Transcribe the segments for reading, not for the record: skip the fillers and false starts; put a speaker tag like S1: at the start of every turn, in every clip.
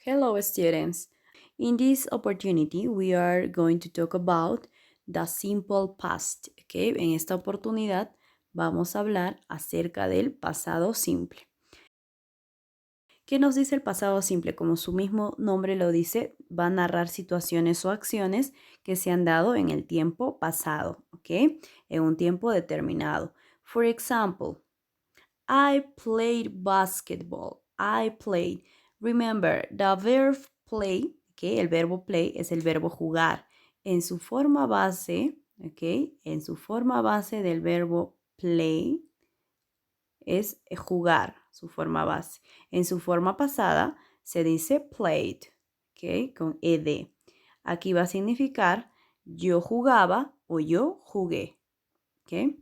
S1: Hello, students. In this opportunity, we are going to talk about the simple past. Okay? En esta oportunidad, vamos a hablar acerca del pasado simple. ¿Qué nos dice el pasado simple? Como su mismo nombre lo dice, va a narrar situaciones o acciones que se han dado en el tiempo pasado, ¿ok? En un tiempo determinado. For example, I played basketball. I played. Remember, the verb play, okay, el verbo play es el verbo jugar. En su forma base, okay, en su forma base del verbo play es jugar, su forma base. En su forma pasada se dice played, okay, con ed. Aquí va a significar yo jugaba o yo jugué, okay.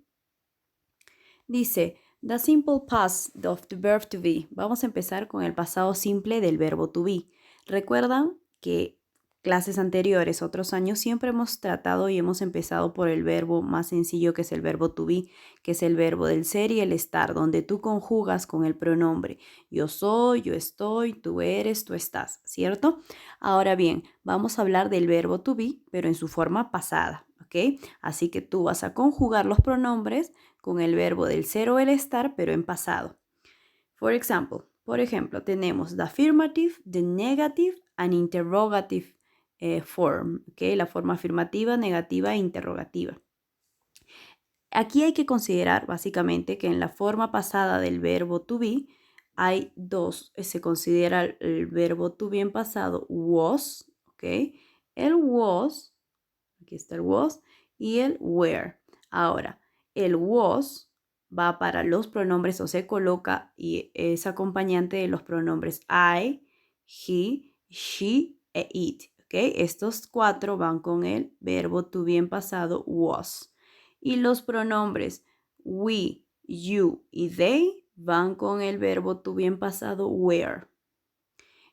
S1: Dice, the simple past of the verb to be. Vamos a empezar con el pasado simple del verbo to be. Recuerdan que clases anteriores, otros años, siempre hemos tratado y hemos empezado por el verbo más sencillo que es el verbo to be, que es el verbo del ser y el estar, donde tú conjugas con el pronombre. Yo soy, yo estoy, tú eres, tú estás, ¿cierto? Ahora bien, vamos a hablar del verbo to be, pero en su forma pasada, ¿ok? Así que tú vas a conjugar los pronombres con el verbo del ser o el estar, pero en pasado. Por ejemplo, tenemos the affirmative, the negative, and interrogative form, ¿okay? La forma afirmativa, negativa e interrogativa. Aquí hay que considerar básicamente que en la forma pasada del verbo to be hay dos. Se considera el verbo to be en pasado was, ¿ok? El was, aquí está el was, y el were. Ahora, el was va para los pronombres o se coloca y es acompañante de los pronombres I, he, she e it. ¿Okay? Estos cuatro van con el verbo to be en pasado was. Y los pronombres we, you y they van con el verbo to be en pasado were.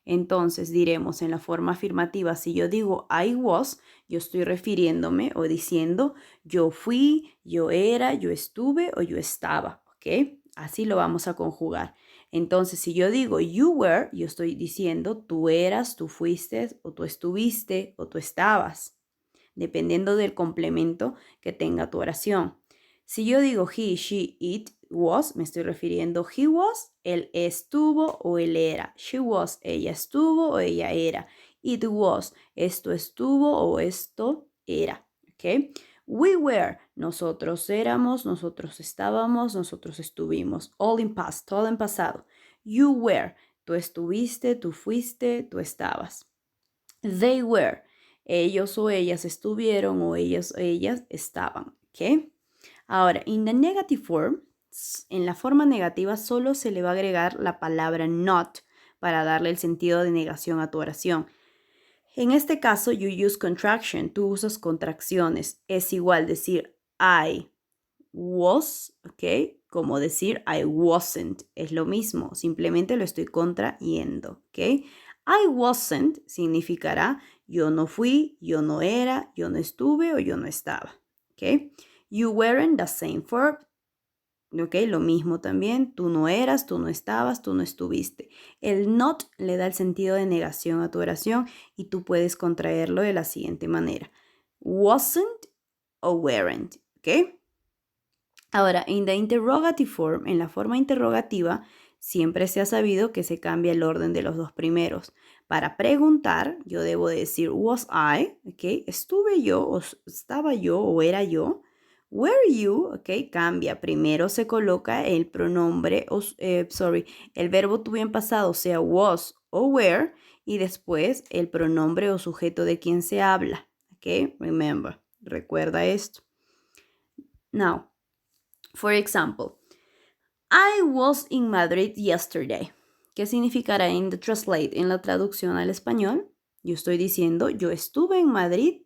S1: Entonces diremos en la forma afirmativa, si yo digo I was, yo estoy refiriéndome o diciendo yo fui, yo era, yo estuve o yo estaba, ¿ok? Así lo vamos a conjugar. Entonces, si yo digo you were, yo estoy diciendo tú eras, tú fuiste o tú estuviste o tú estabas, dependiendo del complemento que tenga tu oración. Si yo digo he, she, it was, me estoy refiriendo he was, él estuvo o él era. She was, ella estuvo o ella era. It was, esto estuvo o esto era. ¿Ok? We were, nosotros éramos, nosotros estábamos, nosotros estuvimos. All in past, todo en pasado. You were, tú estuviste, tú fuiste, tú estabas. They were, ellos o ellas estuvieron o ellas o ellas estaban. ¿Ok? Ahora, in the negative form, en la forma negativa solo se le va a agregar la palabra not para darle el sentido de negación a tu oración. En este caso, you use contraction, tú usas contracciones. Es igual decir I was, ¿ok? Como decir I wasn't. Es lo mismo, simplemente lo estoy contrayendo, ¿ok? I wasn't significará yo no fui, yo no era, yo no estuve o yo no estaba, ¿ok? You weren't the same verb, ¿ok? Lo mismo también, tú no eras, tú no estabas, tú no estuviste. El not le da el sentido de negación a tu oración y tú puedes contraerlo de la siguiente manera. Wasn't o weren't, ¿ok? Ahora, in the interrogative form, en la forma interrogativa, siempre se ha sabido que se cambia el orden de los dos primeros. Para preguntar, yo debo decir was I, ¿ok? Estuve yo, o estaba yo, o era yo. Were you, ¿ok? Cambia. Primero se coloca el pronombre, el verbo to be en pasado, sea was o were, y después el pronombre o sujeto de quien se habla, ¿ok? Remember, recuerda esto. Now, for example, I was in Madrid yesterday. ¿Qué significará en the translate, en la traducción al español? Yo estoy diciendo, yo estuve en Madrid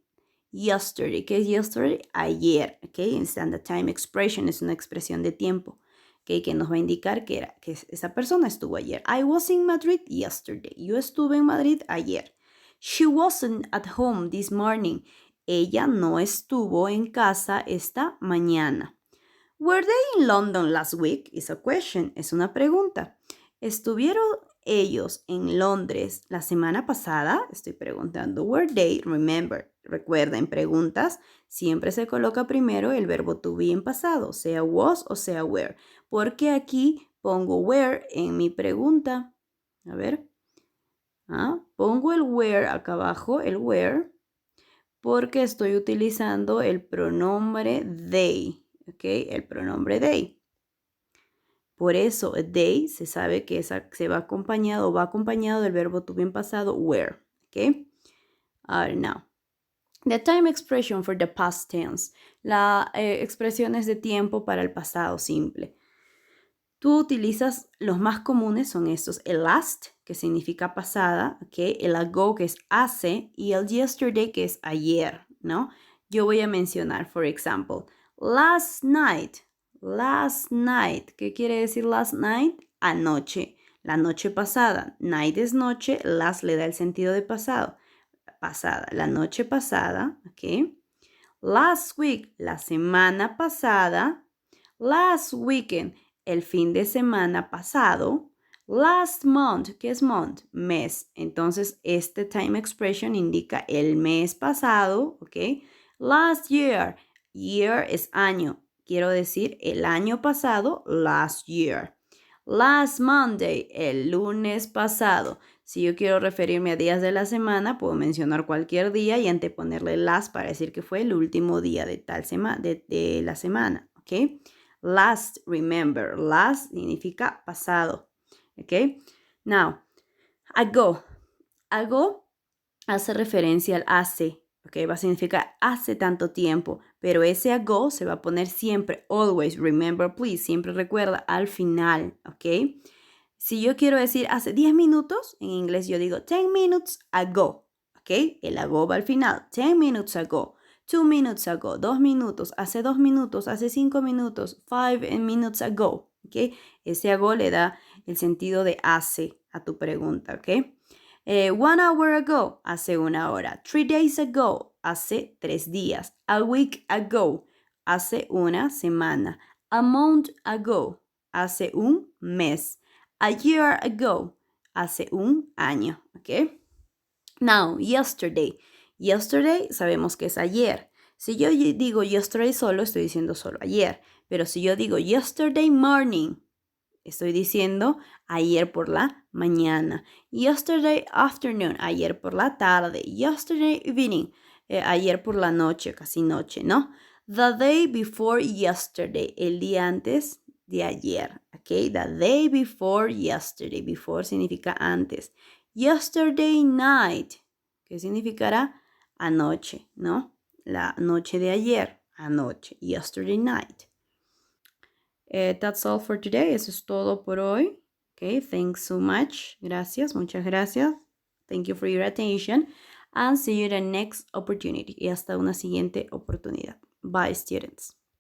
S1: yesterday. ¿Qué es yesterday? Ayer. ¿Okay? Standard time expression es una expresión de tiempo. ¿Okay? Que nos va a indicar que esa persona estuvo ayer. I was in Madrid yesterday. Yo estuve en Madrid ayer. She wasn't at home this morning. Ella no estuvo en casa esta mañana. Were they in London last week? Is a question, es una pregunta. ¿Estuvieron ellos en Londres la semana pasada? Estoy preguntando, were they, remember, recuerden, preguntas, siempre se coloca primero el verbo to be en pasado, sea was o sea were. Porque aquí pongo were en mi pregunta. A ver. Pongo el where acá abajo, el where, porque estoy utilizando el pronombre they, ¿ok? El pronombre they. Por eso, they se sabe que se va acompañado del verbo to be en pasado, where, ¿ok? Now, the time expression for the past tense. La expresiones de tiempo para el pasado simple. Tú utilizas, los más comunes son estos, el last, que significa pasada, ¿ok? El ago, que es hace, y el yesterday, que es ayer, ¿no? Yo voy a mencionar, for example, last night. ¿Qué quiere decir last night? Anoche, la noche pasada. Night es noche, last le da el sentido de pasado. Pasada, la noche pasada, ¿ok? Last week, la semana pasada. Last weekend, el fin de semana pasado. Last month, ¿qué es month? Mes. Entonces, este time expression indica el mes pasado, ¿ok? Last year, year es año. Quiero decir el año pasado, last year. Last Monday, el lunes pasado. Si yo quiero referirme a días de la semana, puedo mencionar cualquier día y anteponerle last para decir que fue el último día de tal de la semana, ¿ok? Last, remember, last significa pasado, ¿ok? Now, ago. Ago hace referencia al hace, ¿ok? Va a significar hace tanto tiempo, pero ese ago se va a poner siempre, always, remember, please, siempre recuerda al final, ¿ok? Si yo quiero decir hace 10 minutos, en inglés yo digo 10 minutes ago, ¿ok? El ago va al final, 10 minutes ago. 2 minutes ago, 2 minutos, hace 2 minutos, hace 5 minutos, 5 minutes ago, ¿ok? Ese ago le da el sentido de hace a tu pregunta, ¿ok? 1 hour ago, hace 1 hora. 3 days ago, hace 3 días. A week ago, hace una semana. A month ago, hace un mes. A year ago, hace un año, ¿ok? Now, yesterday. Yesterday sabemos que es ayer. Si yo digo yesterday solo, estoy diciendo solo ayer. Pero si yo digo yesterday morning, estoy diciendo ayer por la mañana. Yesterday afternoon, ayer por la tarde. Yesterday evening, ayer por la noche, casi noche, ¿no? The day before yesterday, el día antes de ayer, ¿ok? The day before yesterday. Before significa antes. Yesterday night, ¿qué significará? Anoche, ¿no? La noche de ayer, anoche. Yesterday night. That's all for today. Eso es todo por hoy. Okay, thanks so much. Gracias, muchas gracias. Thank you for your attention. And see you in the next opportunity. Y hasta una siguiente oportunidad. Bye, students.